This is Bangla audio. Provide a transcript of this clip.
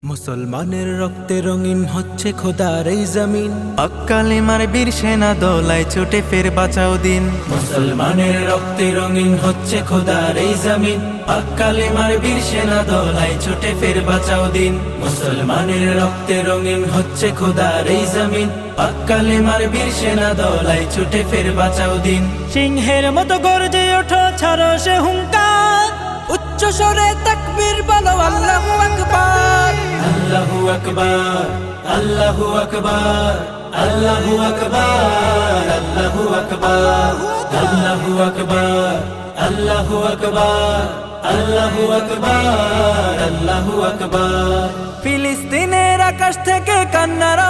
মুসলমানের রক্তে রঙিন হচ্ছে খোদার এই জমিন। হক কালিমার বীর সেনা দোলায় ছুটে ফের বাঁচাও দিন। মুসলমানের রক্তে রঙিন হচ্ছে খোদার এই জমিন। হক কালিমার বীর সেনা দোলায় ছুটে ফের বাঁচাও দিন। মুসলমানের রক্তে রঙিন হচ্ছে খোদার এই জমিন। হক কালিমার বীর সেনা দোলায় ছুটে ফের বাঁচাও দিন। সিংহের মতো গর্জে ওঠো, ছাড়ো সে হুঙ্কার, উচ্চ স্বরে তাকবীর বলো আল্লাহু আকবার। আল্লাহু আকবার, আল্লাহু আকবার, আল্লাহু আকবার, আল্লাহু আকবার, আল্লাহু আকবার, আল্লাহু আকবার, আল্লাহু আকবার, আল্লাহু আকবার। ফিলিস্তিনের আকাশ থেকে কান্নার